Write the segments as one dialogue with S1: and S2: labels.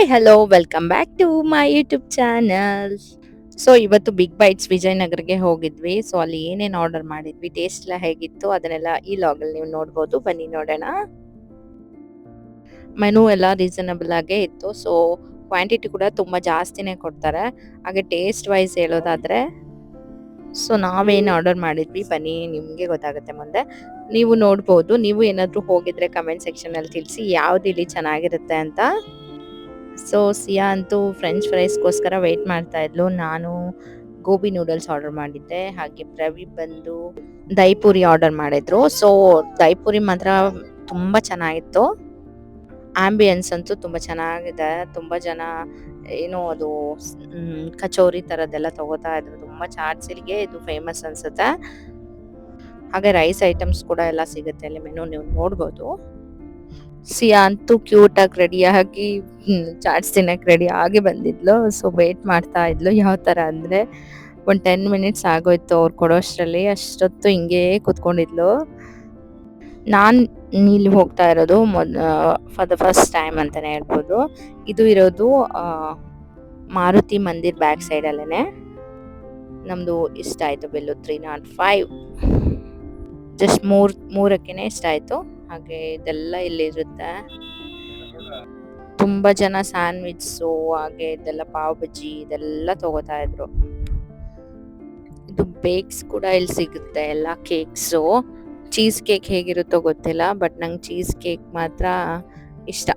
S1: Hi hello welcome back to my YouTube channel. So ಇವತ್ತು big bytes ವಿಜಯನಗರ್ಗೆ ಹೋಗಿದ್ವಿ. So ಅಲ್ಲಿ ಏನೇನು ಆರ್ಡರ್ ಮಾಡಿದ್ವಿ, ಟೇಸ್ಟ್ ಎಲ್ಲ ಹೇಗಿತ್ತು ಅದನ್ನೆಲ್ಲ ಈ ಲಾಗಲ್ಲಿ ನೀವು ನೋಡ್ಬೋದು. ಬನ್ನಿ ನೋಡೋಣ. ಮೆನು ಎಲ್ಲ ರೀಸನಬಲ್ ಆಗೇ ಇತ್ತು. ಸೊ ಕ್ವಾಂಟಿಟಿ ಕೂಡ ತುಂಬ ಜಾಸ್ತಿನೇ ಕೊಡ್ತಾರೆ. ಹಾಗೆ ಟೇಸ್ಟ್ ವೈಸ್ ಹೇಳೋದಾದ್ರೆ, ಸೊ ನಾವೇನು ಆರ್ಡರ್ ಮಾಡಿದ್ವಿ ಬನ್ನಿ ನಿಮಗೆ ಗೊತ್ತಾಗುತ್ತೆ ಮುಂದೆ. ನೀವು ನೋಡ್ಬೋದು. ನೀವು ಏನಾದರೂ ಹೋಗಿದ್ರೆ ಕಮೆಂಟ್ ಸೆಕ್ಷನಲ್ಲಿ ತಿಳಿಸಿ ಯಾವ್ದು ಇಲ್ಲಿ ಚೆನ್ನಾಗಿರುತ್ತೆ ಅಂತ. ಸೊ ಸಿಯಾ ಅಂತೂ ಫ್ರೆಂಚ್ ಫ್ರೈಸ್ಗೋಸ್ಕರ ವೆಯ್ಟ್ ಮಾಡ್ತಾ ಇದ್ಲು. ನಾನು ಗೋಬಿ ನೂಡಲ್ಸ್ ಆರ್ಡರ್ ಮಾಡಿದ್ದೆ. ಹಾಗೆ ಪ್ರವೀಪ್ ಬಂದು ದಹಿಪುರಿ ಆರ್ಡರ್ ಮಾಡಿದ್ರು. ಸೊ ದಹಿಪುರಿ ಮಾತ್ರ ತುಂಬ ಚೆನ್ನಾಗಿತ್ತು. ಆಂಬಿಯನ್ಸ್ ಅಂತೂ ತುಂಬ ಚೆನ್ನಾಗಿದೆ. ತುಂಬ ಜನ ಏನೋ ಅದು ಕಚೋರಿ ಥರದ್ದೆಲ್ಲ ತಗೋತಾ ಇದ್ರು. ತುಂಬ ಚಾಟ್ಸಿಲ್ಗೆ ಇದು ಫೇಮಸ್ ಅನ್ಸುತ್ತೆ. ಹಾಗೆ ರೈಸ್ ಐಟಮ್ಸ್ ಕೂಡ ಎಲ್ಲ ಸಿಗುತ್ತೆ ಅಲ್ಲಿ. ಮೆನು ನೀವು ನೋಡ್ಬೋದು. ಸಿಯಾ ಅಂತೂ ಕ್ಯೂಟ್ ಆಗಿ ರೆಡಿ ಆಗಿ ಚಾಟ್ಸ್ ತಿನ್ನಕ್ಕೆ ರೆಡಿ ಆಗಿ ಬಂದಿದ್ಲು. ಸೊ ವೇಟ್ ಮಾಡ್ತಾ ಇದ್ಲು. ಯಾವ ಥರ ಅಂದರೆ ಒಂದು 10 ಮಿನಿಟ್ಸ್ ಆಗೋಯ್ತು ಅವ್ರು ಕೊಡೋಷ್ಟರಲ್ಲಿ. ಅಷ್ಟೊತ್ತು ಹಿಂಗೆ ಕೂತ್ಕೊಂಡಿದ್ಲು. ನಾನು ಇಲ್ಲಿ ಹೋಗ್ತಾ ಇರೋದು ಫಾರ್ ದ ಫಸ್ಟ್ ಟೈಮ್ ಅಂತಲೇ ಹೇಳ್ಬೋದು. ಇದು ಇರೋದು ಮಾರುತಿ ಮಂದಿರ್ ಬ್ಯಾಕ್ ಸೈಡಲ್ಲೇ. ನಮ್ಮದು ಇಷ್ಟ ಆಯಿತು ಬಿಲ್ಲು 305. ಜಸ್ಟ್ ಮೂರಕ್ಕೇ ಇಷ್ಟ ಆಯಿತು. ಹಾಗೆ ಇದೆಲ್ಲ ಇಲ್ಲಿರುತ್ತೆ. ತುಂಬ ಜನ ಸ್ಯಾಂಡ್ವಿಚ್ಸು ಹಾಗೆ ಇದೆಲ್ಲ ಪಾವ್ ಬಜ್ಜಿ ಇದೆಲ್ಲ ತಗೋತಾ ಇದ್ರು. ಇದು ಬೇಕ್ಸ್ ಕೂಡ ಇಲ್ಲಿ ಸಿಗುತ್ತೆ, ಎಲ್ಲ ಕೇಕ್ಸು. ಚೀಸ್ ಕೇಕ್ ಹೇಗಿರುತ್ತೋ ಗೊತ್ತಿಲ್ಲ, ಬಟ್ ನಂಗೆ ಚೀಸ್ ಕೇಕ್ ಮಾತ್ರ ಇಷ್ಟ.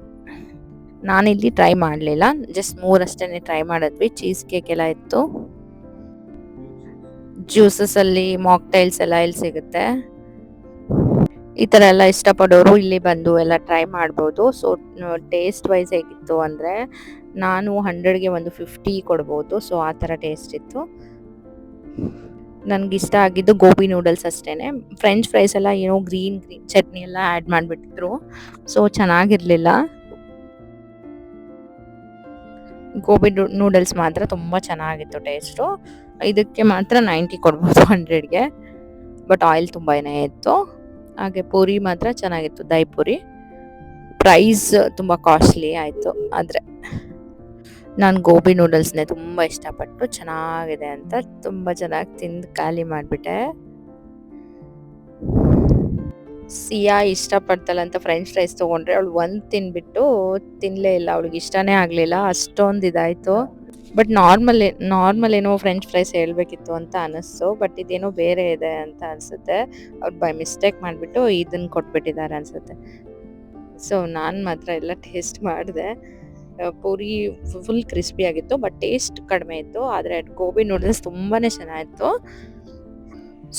S1: ನಾನಿಲ್ಲಿ ಟ್ರೈ ಮಾಡಲಿಲ್ಲ, ಜಸ್ಟ್ 3 ಅಷ್ಟೇ ಟ್ರೈ ಮಾಡಿದ್ವಿ. ಚೀಸ್ ಕೇಕ್ ಎಲ್ಲ ಇತ್ತು. ಜ್ಯೂಸಸಲ್ಲಿ ಮಾಕ್ಟೈಲ್ಸ್ ಎಲ್ಲ ಇಲ್ಲಿ ಸಿಗುತ್ತೆ. ಈ ಥರ ಎಲ್ಲ ಇಷ್ಟಪಡೋರು ಇಲ್ಲಿ ಬಂದು ಎಲ್ಲ ಟ್ರೈ ಮಾಡ್ಬೋದು. ಸೊ ಟೇಸ್ಟ್ ವೈಸ್ ಹೇಗಿತ್ತು ಅಂದರೆ, ನಾನು 100ಗೆ ಒಂದು 50 ಕೊಡ್ಬೋದು. ಸೊ ಆ ಥರ ಟೇಸ್ಟ್ ಇತ್ತು. ನನಗಿಷ್ಟ ಆಗಿದ್ದು ಗೋಬಿ ನೂಡಲ್ಸ್ ಅಷ್ಟೇ. ಫ್ರೆಂಚ್ ಫ್ರೈಸ್ ಎಲ್ಲ ಏನೋ ಗ್ರೀನ್ ಚಟ್ನಿ ಎಲ್ಲ ಆ್ಯಡ್ ಮಾಡಿಬಿಟ್ಟಿದ್ರು. ಸೊ ಚೆನ್ನಾಗಿರಲಿಲ್ಲ. ಗೋಬಿ ನೂಡಲ್ಸ್ ಮಾತ್ರ ತುಂಬ ಚೆನ್ನಾಗಿತ್ತು ಟೇಸ್ಟು. ಇದಕ್ಕೆ ಮಾತ್ರ 90 ಕೊಡ್ಬೋದು 100ಗೆ. ಬಟ್ ಆಯಿಲ್ ತುಂಬಾ ಇತ್ತು. ಹಾಗೆ ಪೂರಿ ಮಾತ್ರ ಚೆನ್ನಾಗಿತ್ತು, ದಹಿಪುರಿ. ಪ್ರೈಸ್ ತುಂಬ ಕಾಸ್ಟ್ಲಿ ಆಯಿತು. ಆದರೆ ನಾನು ಗೋಬಿ ನೂಡಲ್ಸ್ನೇ ತುಂಬ ಇಷ್ಟಪಟ್ಟು ಚೆನ್ನಾಗಿದೆ ಅಂತ ತುಂಬ ಚೆನ್ನಾಗಿ ತಿಂದು ಖಾಲಿ ಮಾಡಿಬಿಟ್ಟೆ. ಸಿಯಾ ಇಷ್ಟಪಡ್ತಲ್ಲಂತ ಫ್ರೆಂಚ್ ಫ್ರೈಸ್ ತೊಗೊಂಡ್ರೆ ಅವಳು ಒಂದು ತಿನ್ಬಿಟ್ಟು ತಿನ್ನಲೇ ಇಲ್ಲ. ಅವಳಿಗೆ ಇಷ್ಟನೇ ಆಗಲಿಲ್ಲ, ಅಷ್ಟೊಂದು ಇದಾಯಿತು. ಬಟ್ ನಾರ್ಮಲ್ ಏನೋ ಫ್ರೆಂಚ್ ಫ್ರೈಸ್ ಹೇಳಬೇಕಿತ್ತು ಅಂತ ಅನ್ನಿಸ್ತು. ಬಟ್ ಇದೇನೋ ಬೇರೆ ಇದೆ ಅಂತ ಅನಿಸುತ್ತೆ. ಅವ್ರು ಬೈ ಮಿಸ್ಟೇಕ್ ಮಾಡಿಬಿಟ್ಟು ಇದನ್ನು ಕೊಟ್ಬಿಟ್ಟಿದ್ದಾರೆ ಅನಿಸುತ್ತೆ. ಸೊ ನಾನು ಮಾತ್ರ ಎಲ್ಲ ಟೇಸ್ಟ್ ಮಾಡಿದೆ. ಪೂರಿ ಫುಲ್ ಕ್ರಿಸ್ಪಿ ಆಗಿತ್ತು, ಬಟ್ ಟೇಸ್ಟ್ ಕಡಿಮೆ ಇತ್ತು. ಆದರೆ ಗೋಬಿ ನೂಡಲ್ಸ್ ತುಂಬಾ ಚೆನ್ನಾಗಿತ್ತು.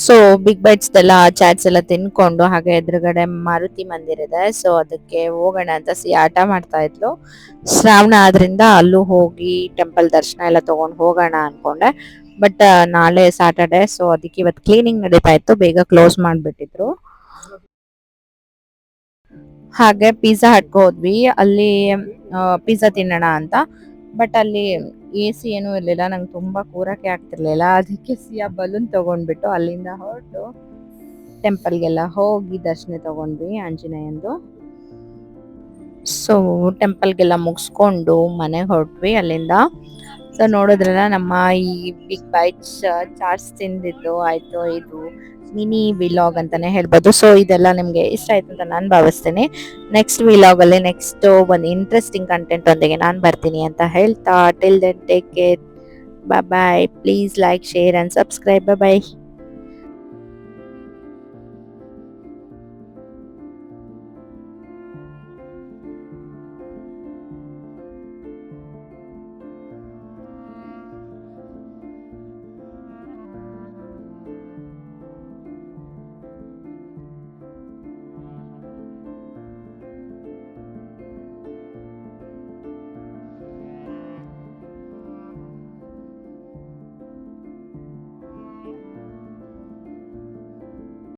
S1: ಸೊ ಬಿಗ್ ಬೈಟ್ಸ್ದೆಲ್ಲ ಚಾಟ್ಸ್ ಎಲ್ಲ ತಿನ್ಕೊಂಡು ಹಾಗೆ ಎದುರುಗಡೆ ಮಾರುತಿ ಮಂದಿರ್ ಇದೆ. ಸೊ ಅದಕ್ಕೆ ಹೋಗೋಣ ಅಂತ ಆಟ ಮಾಡ್ತಾ ಇದ್ಲು. ಶ್ರಾವಣ ಆದ್ರಿಂದ ಅಲ್ಲೂ ಹೋಗಿ ಟೆಂಪಲ್ ದರ್ಶನ ಎಲ್ಲ ತಗೊಂಡು ಹೋಗೋಣ ಅನ್ಕೊಂಡೆ. ಬಟ್ ನಾಳೆ ಸ್ಯಾಟರ್ಡೆ, ಸೊ ಅದಕ್ಕೆ ಇವತ್ತು ಕ್ಲೀನಿಂಗ್ ನಡೀತಾ ಇತ್ತು, ಬೇಗ ಕ್ಲೋಸ್ ಮಾಡಿಬಿಟ್ಟಿದ್ರು. ಹಾಗೆ ಪಿಜ್ಜಾ ಹಟ್ಗೆ ಹೋದ್ವಿ. ಅಲ್ಲಿ ಪಿಜ್ಜಾ ತಿನ್ನೋಣ ಅಂತ. ಬಟ್ ಅಲ್ಲಿ AC ಏನೂ ಇರಲಿಲ್ಲ. ನಂಗೆ ತುಂಬ ಕೂರಕ್ಕೆ ಆಗ್ತಿರ್ಲಿಲ್ಲ. ಅದಕ್ಕೆ ಸಿಯಾ ಬಲೂನ್ ತೊಗೊಂಡ್ಬಿಟ್ಟು ಅಲ್ಲಿಂದ ಹೊರಟು ಟೆಂಪಲ್ಗೆಲ್ಲ ಹೋಗಿ ದರ್ಶನ ತೊಗೊಂಡ್ವಿ ಆಂಜನೇಯಂದು. ಸೊ ಟೆಂಪಲ್ಗೆಲ್ಲ ಮುಗಿಸ್ಕೊಂಡು ಮನೆಗೆ ಹೊರಟ್ವಿ ಅಲ್ಲಿಂದ. ಸೊ ನೋಡಿದ್ರಲ್ಲ ನಮ್ಮ ಈ ಬಿಗ್ ಬೈಟ್ಸ್ ಚಾಟ್ಸ್ ತಿಂದಿದ್ದು ಆಯಿತು. ಇದು ಮಿನಿ ವಿಲಾಗ್ ಅಂತಲೇ ಹೇಳ್ಬೋದು. ಸೊ ಇದೆಲ್ಲ ನಿಮಗೆ ಇಷ್ಟ ಆಯ್ತು ಅಂತ ನಾನು ಭಾವಿಸ್ತೀನಿ. ನೆಕ್ಸ್ಟ್ ವಿಲಾಗಲ್ಲಿ ನೆಕ್ಸ್ಟ್ ಒಂದು ಇಂಟ್ರೆಸ್ಟಿಂಗ್ ಕಂಟೆಂಟ್ ಒಂದಿಗೆ ನಾನು ಬರ್ತೀನಿ ಅಂತ ಹೇಳ್ತಾ, till then take care, bye. Please like, share and subscribe. Bye.